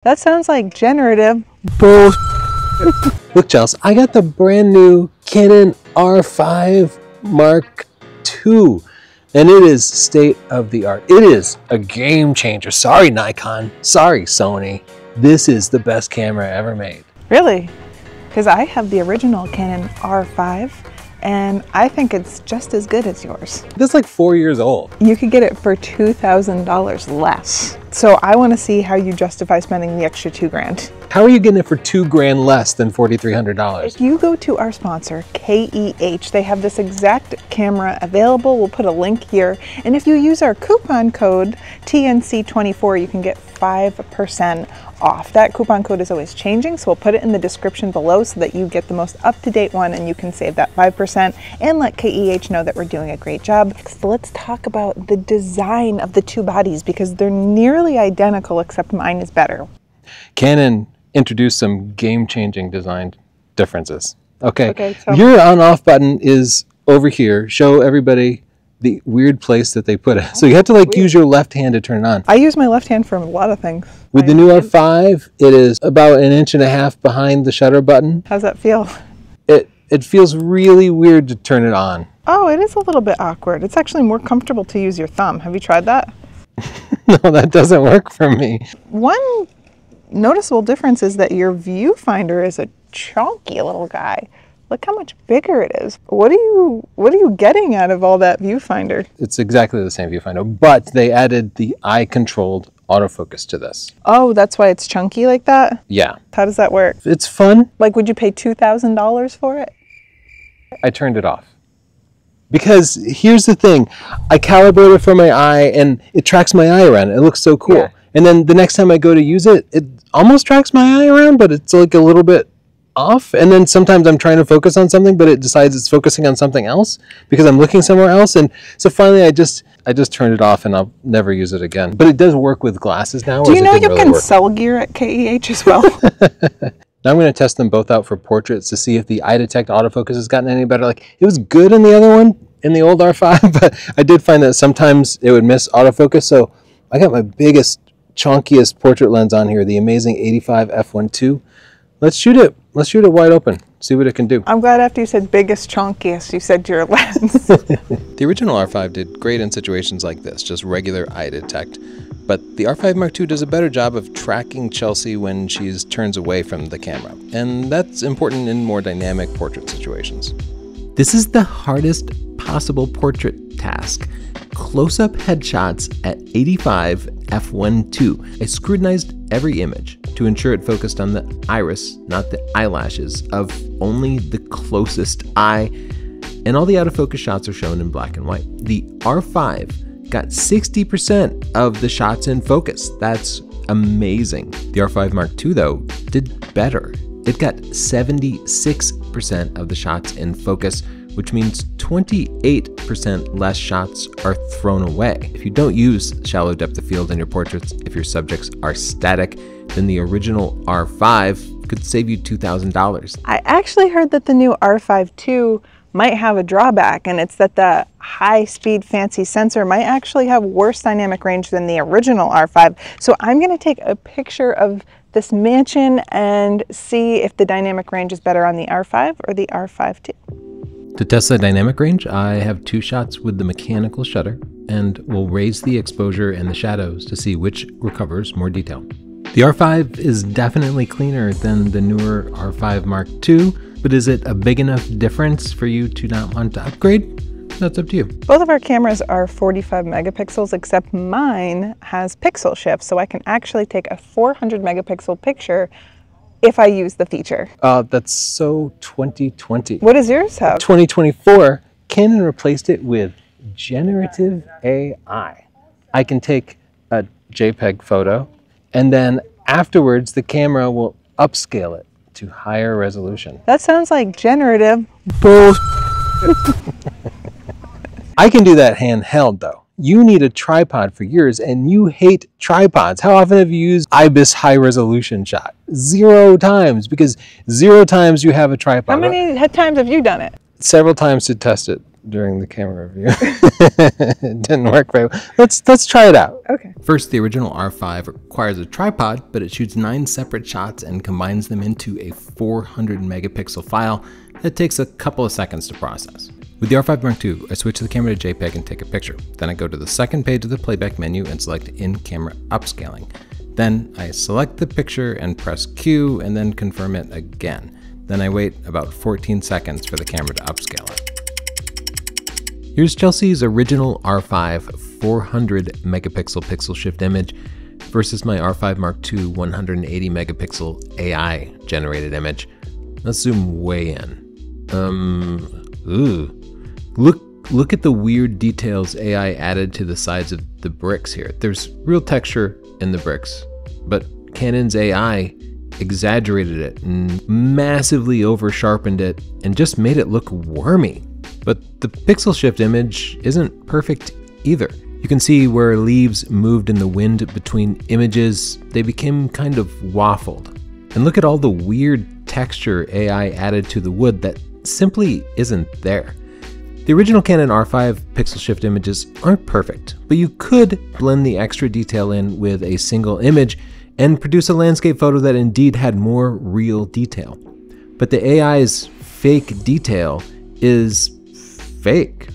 That sounds like generative. Bull. Look, Chelsea, I got the brand new Canon R5 Mark II, and it is state of the art. It is a game changer. Sorry, Nikon. Sorry, Sony. This is the best camera ever made. Really? Because I have the original Canon R5, and I think it's just as good as yours. This is like 4 years old. You could get it for $2,000 less. So I want to see how you justify spending the extra $2,000. How are you getting it for $2,000 less than $4,300? If you go to our sponsor, KEH, they have this exact camera available. We'll put a link here. And if you use our coupon code TNC24, you can get 5% off. That coupon code is always changing, so we'll put it in the description below so that you get the most up-to-date one and you can save that 5% and let KEH know that we're doing a great job. So let's talk about the design of the two bodies because they're nearly identical except mine is better. Canon introduced some game-changing design differences. Okay, so your on-off button is over here. Show everybody the weird place that they put it. So you have to like use your left hand to turn it on. I use my left hand for a lot of things. With the new R5, it is about 1.5 inches behind the shutter button. How's that feel? It feels really weird to turn it on. Oh, it is a little bit awkward. It's actually more comfortable to use your thumb. Have you tried that? No, that doesn't work for me. One noticeable difference is that your viewfinder is a chunky little guy. Look how much bigger it is. What are you getting out of all that viewfinder? It's exactly the same viewfinder, but they added the eye-controlled autofocus to this. Oh, that's why it's chunky like that? Yeah. How does that work? It's fun. Like, would you pay $2,000 for it? I turned it off. Because here's the thing, I calibrate it for my eye and it tracks my eye around. It looks so cool. Yeah. And then the next time I go to use it, it almost tracks my eye around, but it's like a little bit off. And then sometimes I'm trying to focus on something, but it decides it's focusing on something else because I'm looking somewhere else. And so finally I just turned it off and I'll never use it again. But it does work with glasses now. Do you know you can sell gear at KEH as well? Now I'm going to test them both out for portraits to see if the eye detect autofocus has gotten any better. Like it was good in the other one, in the old R5, but I did find that sometimes it would miss autofocus. So I got my biggest, chunkiest portrait lens on here, the amazing 85 f1.2. Let's shoot it wide open, see what it can do. I'm glad after you said biggest, chunkiest, you said your lens. The original R5 did great in situations like this, just regular eye detect. But the R5 Mark II does a better job of tracking Chelsea when she turns away from the camera. And that's important in more dynamic portrait situations. This is the hardest possible portrait task. Close-up headshots at 85 f1.2. I scrutinized every image to ensure it focused on the iris, not the eyelashes, of only the closest eye, and all the out-of-focus shots are shown in black and white. The R5 got 60% of the shots in focus. That's amazing. The R5 Mark II, though, did better. It got 76% of the shots in focus, which means 28% less shots are thrown away. If you don't use shallow depth of field in your portraits, if your subjects are static, then the original R5 could save you $2,000. I actually heard that the new R5 II might have a drawback, and it's that the high-speed fancy sensor might actually have worse dynamic range than the original R5. So I'm going to take a picture of this mansion and see if the dynamic range is better on the R5 or the R5 II. To test the dynamic range, I have 2 shots with the mechanical shutter, and we'll raise the exposure and the shadows to see which recovers more detail. The R5 is definitely cleaner than the newer R5 Mark II, but is it a big enough difference for you to not want to upgrade? That's up to you. Both of our cameras are 45 megapixels, except mine has pixel shift, so I can actually take a 400 megapixel picture if I use the feature. That's so 2020. What does yours have? 2024, Canon replaced it with generative AI. I can take a JPEG photo, and then afterwards the camera will upscale it to higher resolution. That sounds like generative. Bull. I can do that handheld though. You need a tripod for yours and you hate tripods. How often have you used IBIS High-Resolution shot? 0 times, because 0 times you have a tripod. How many times have you done it? Several times to test it. during the camera review. It didn't work very well. Let's try it out. Okay. First, the original R5 requires a tripod, but it shoots 9 separate shots and combines them into a 400 megapixel file that takes a couple of seconds to process. With the R5 Mark II, I switch the camera to JPEG and take a picture. Then I go to the second page of the playback menu and select in-camera upscaling. Then I select the picture and press Q and then confirm it again. Then I wait about 14 seconds for the camera to upscale it. Here's Chelsea's original R5 400 megapixel pixel shift image versus my R5 Mark II 180 megapixel AI generated image. Let's zoom way in. Look at the weird details AI added to the sides of the bricks here. There's real texture in the bricks, but Canon's AI exaggerated it and massively over sharpened it and just made it look wormy. But the pixel shift image isn't perfect either. You can see where leaves moved in the wind between images, they became kind of waffled. And look at all the weird texture AI added to the wood that simply isn't there. The original Canon R5 pixel shift images aren't perfect, but you could blend the extra detail in with a single image and produce a landscape photo that indeed had more real detail. But the AI's fake detail is fake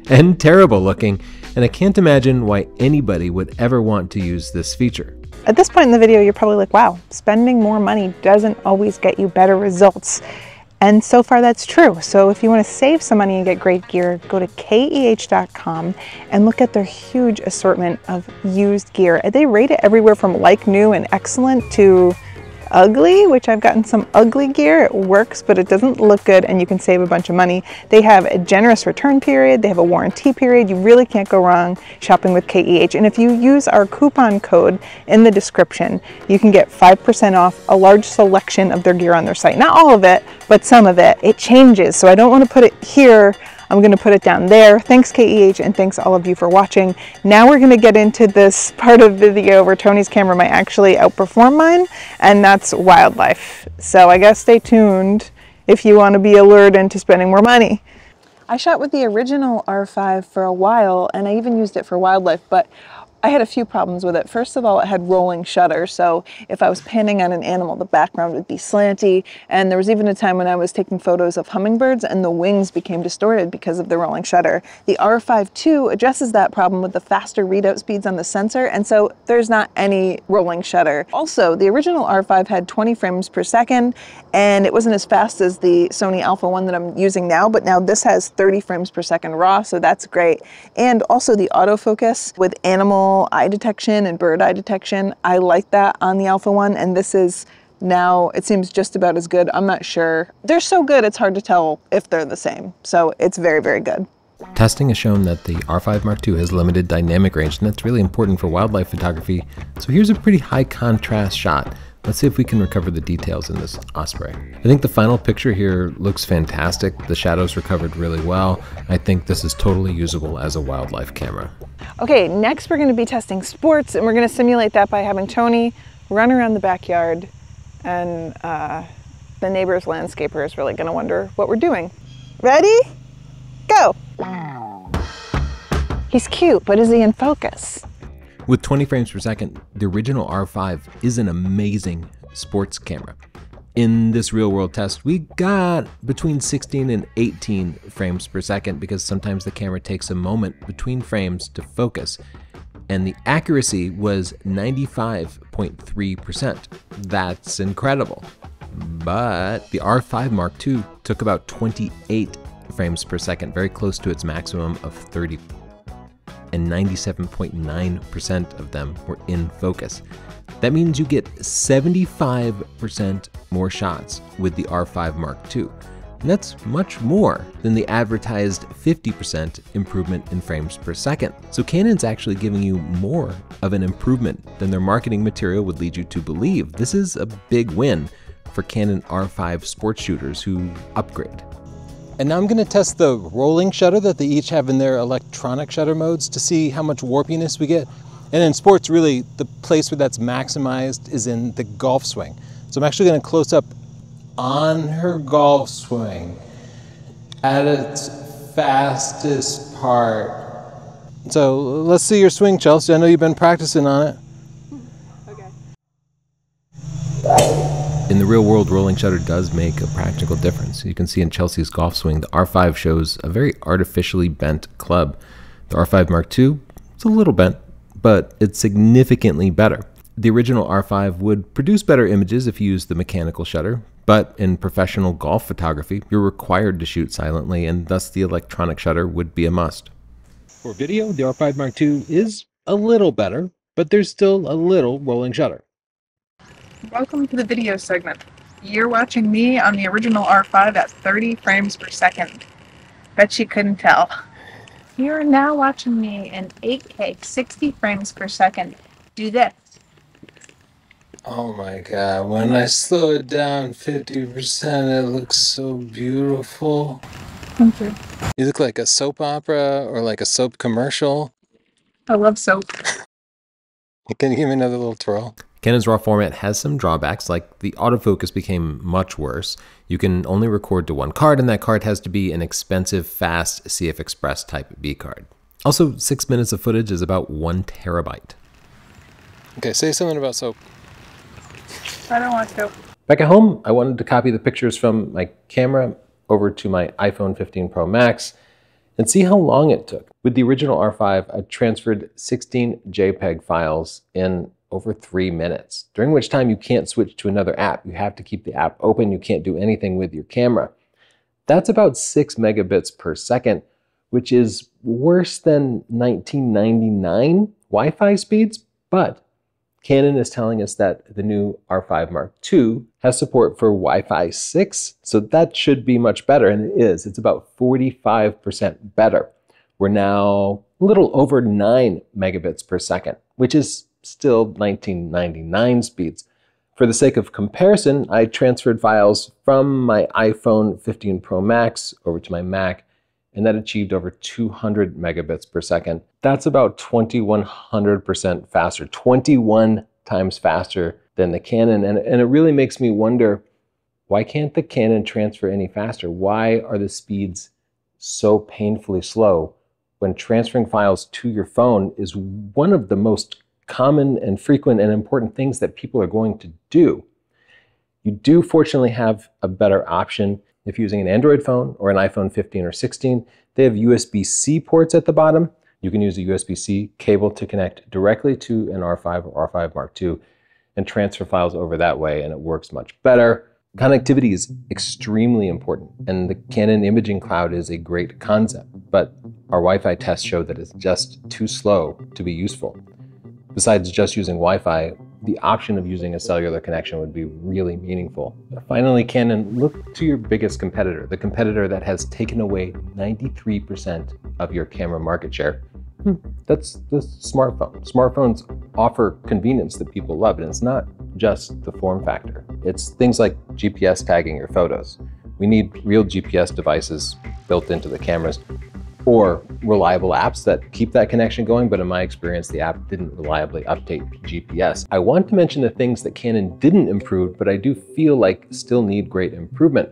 and terrible looking, and I can't imagine why anybody would ever want to use this feature. At this point in the video, you're probably like, wow, spending more money doesn't always get you better results. And so far that's true. So if you want to save some money and get great gear, go to KEH.com and look at their huge assortment of used gear. They rate it everywhere from like new and excellent to ugly, which I've gotten some ugly gear. It works, but it doesn't look good and you can save a bunch of money. They have a generous return period. They have a warranty period. You really can't go wrong shopping with KEH. And if you use our coupon code in the description, you can get 5% off a large selection of their gear on their site. Not all of it, but some of it. It changes, so I don't want to put it here. I'm going to put it down there. Thanks KEH, and thanks all of you for watching. Now we're going to get into this part of the video where Tony's camera might actually outperform mine, and that's wildlife. So I guess stay tuned if you want to be allured into spending more money. I shot with the original R5 for a while, and I even used it for wildlife, but I had a few problems with it. First of all, it had rolling shutter, so if I was panning on an animal, the background would be slanty, and there was even a time when I was taking photos of hummingbirds and the wings became distorted because of the rolling shutter. The R5 II addresses that problem with the faster readout speeds on the sensor, and so there's not any rolling shutter. Also, the original R5 had 20 frames per second, and it wasn't as fast as the Sony Alpha 1 that I'm using now, but now this has 30 frames per second raw, so that's great. And also the autofocus with animal eye detection and bird eye detection. I like that on the Alpha 1, and this is now, it seems just about as good. I'm not sure. They're so good, it's hard to tell if they're the same. So it's very, very good. Testing has shown that the R5 Mark II has limited dynamic range, and that's really important for wildlife photography. So here's a pretty high contrast shot. Let's see if we can recover the details in this osprey. I think the final picture here looks fantastic. The shadows recovered really well. I think this is totally usable as a wildlife camera. Okay, next we're going to be testing sports, and we're going to simulate that by having Tony run around the backyard, and the neighbor's landscaper is really going to wonder what we're doing. Ready? Go! He's cute, but is he in focus? With 20 frames per second, the original R5 is an amazing sports camera. In this real-world test, we got between 16 and 18 frames per second because sometimes the camera takes a moment between frames to focus, and the accuracy was 95.3%. That's incredible. But the R5 Mark II took about 28 frames per second, very close to its maximum of 30, and 97.9% of them were in focus. That means you get 75% more shots with the R5 Mark II. And that's much more than the advertised 50% improvement in frames per second. So Canon's actually giving you more of an improvement than their marketing material would lead you to believe. This is a big win for Canon R5 sports shooters who upgrade. And now I'm going to test the rolling shutter that they each have in their electronic shutter modes to see how much warpiness we get. And in sports, really, the place where that's maximized is in the golf swing. So I'm actually going to close up on her golf swing at its fastest part. So let's see your swing, Chelsea. I know you've been practicing on it. In the real world, rolling shutter does make a practical difference. You can see in Chelsea's golf swing, the R5 shows a very artificially bent club. The R5 Mark II, it's a little bent, but it's significantly better. The original R5 would produce better images if you used the mechanical shutter, but in professional golf photography, you're required to shoot silently, and thus the electronic shutter would be a must. For video, the R5 Mark II is a little better, but there's still a little rolling shutter. Welcome to the video segment. You're watching me on the original R5 at 30 frames per second. Bet you couldn't tell. You're now watching me in 8K, 60 frames per second. Do this. Oh my God, when I slow it down 50%, it looks so beautiful. Thank you. You look like a soap opera or like a soap commercial. I love soap. Can you give me another little twirl? Canon's RAW format has some drawbacks, like the autofocus became much worse. You can only record to one card, and that card has to be an expensive, fast CF Express type B card. Also, 6 minutes of footage is about 1 terabyte. Okay, say something about soap. I don't want to. Back at home, I wanted to copy the pictures from my camera over to my iPhone 15 Pro Max and see how long it took. With the original R5, I transferred 16 JPEG files in over 3 minutes, during which time you can't switch to another app. You have to keep the app open. You can't do anything with your camera. That's about 6 megabits per second, which is worse than 1999 Wi-Fi speeds, but Canon is telling us that the new R5 Mark II has support for Wi-Fi 6, so that should be much better, and it is. It's about 45% better. We're now a little over 9 megabits per second, which is still 1999 speeds. For the sake of comparison, I transferred files from my iPhone 15 Pro Max over to my Mac, and that achieved over 200 megabits per second. That's about 2100% faster, 21 times faster than the Canon. And it really makes me wonder, why can't the Canon transfer any faster? Why are the speeds so painfully slow when transferring files to your phone is one of the most common and frequent and important things that people are going to do? You do fortunately have a better option. If you're using an Android phone or an iPhone 15 or 16, they have USB-C ports at the bottom. You can use a USB-C cable to connect directly to an R5 or R5 Mark II and transfer files over that way, and it works much better. Connectivity is extremely important, and the Canon imaging cloud is a great concept, but our Wi-Fi tests show that it's just too slow to be useful. Besides just using Wi-Fi, the option of using a cellular connection would be really meaningful. Finally, Canon, look to your biggest competitor, the competitor that has taken away 93% of your camera market share. That's the smartphone. Smartphones offer convenience that people love, and it's not just the form factor. It's things like GPS tagging your photos. We need real GPS devices built into the cameras, or reliable apps that keep that connection going, but in my experience, the app didn't reliably update GPS. I want to mention the things that Canon didn't improve, but I do feel like still need great improvement.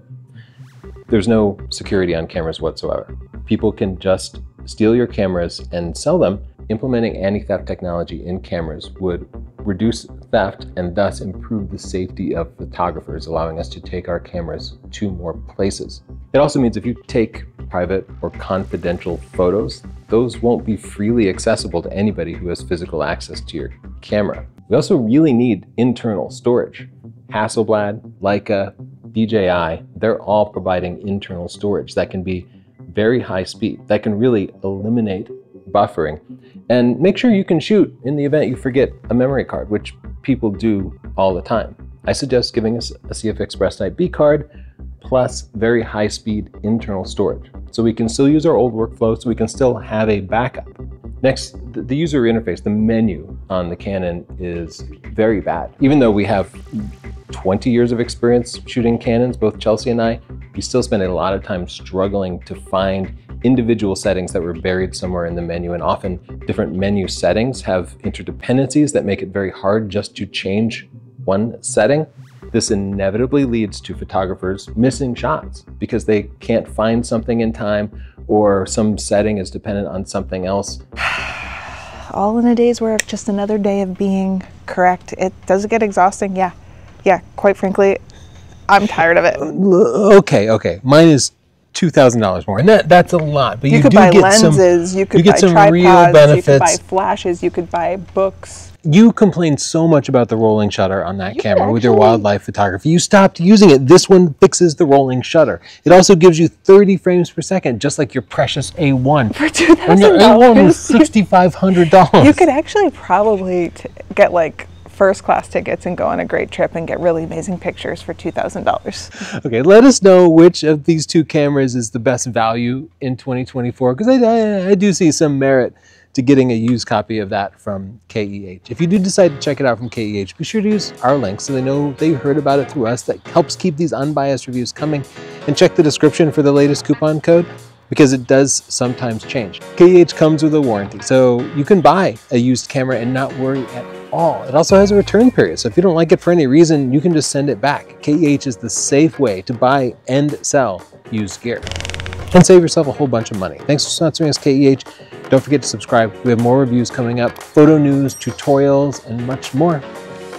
There's no security on cameras whatsoever. People can just steal your cameras and sell them. Implementing anti-theft technology in cameras would reduce theft and thus improve the safety of photographers, allowing us to take our cameras to more places. It also means if you take private or confidential photos, those won't be freely accessible to anybody who has physical access to your camera. We also really need internal storage. Hasselblad, Leica, DJI, they're all providing internal storage that can be very high speed, that can really eliminate buffering, and make sure you can shoot in the event you forget a memory card, which people do all the time. I suggest giving us a CF Express Type B card plus very high speed internal storage, so we can still use our old workflow, so we can still have a backup. Next, the user interface, the menu on the Canon is very bad. Even though we have 20 years of experience shooting Canons, both Chelsea and I, we still spend a lot of time struggling to find individual settings that were buried somewhere in the menu, and often different menu settings have interdependencies that make it very hard just to change one setting. This inevitably leads to photographers missing shots because they can't find something in time, or some setting is dependent on something else. All in a day's work, just another day of being correct. Does it get exhausting? Yeah. Yeah, quite frankly, I'm tired of it. Okay. Mine is $2,000 more, and that's a lot. But you could buy lenses, you could buy tripods, you could buy flashes, you could buy books. You complained so much about the rolling shutter on that camera with your wildlife photography. You stopped using it. This one fixes the rolling shutter. It also gives you 30 frames per second, just like your precious A1. For $2,000. And your A1 was $6,500. You could actually probably get like first-class tickets and go on a great trip and get really amazing pictures for $2,000. Okay, let us know which of these two cameras is the best value in 2024, because I do see some merit to getting a used copy of that from KEH. If you do decide to check it out from KEH, be sure to use our link so they know they heard about it through us. That helps keep these unbiased reviews coming. And check the description for the latest coupon code, because it does sometimes change. KEH comes with a warranty, so you can buy a used camera and not worry at all. It also has a return period, so if you don't like it for any reason, you can just send it back. KEH is the safe way to buy and sell used gear and save yourself a whole bunch of money. Thanks for sponsoring us, KEH. Don't forget to subscribe. We have more reviews coming up, photo news, tutorials, and much more.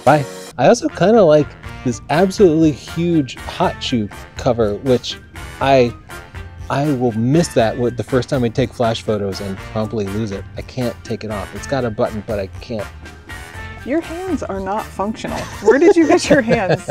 Bye. I also kind of like this absolutely huge hot shoe cover, which I will miss that the first time I take flash photos and promptly lose it. I can't take it off. It's got a button, but I can't. Your hands are not functional. Where did you get your hands?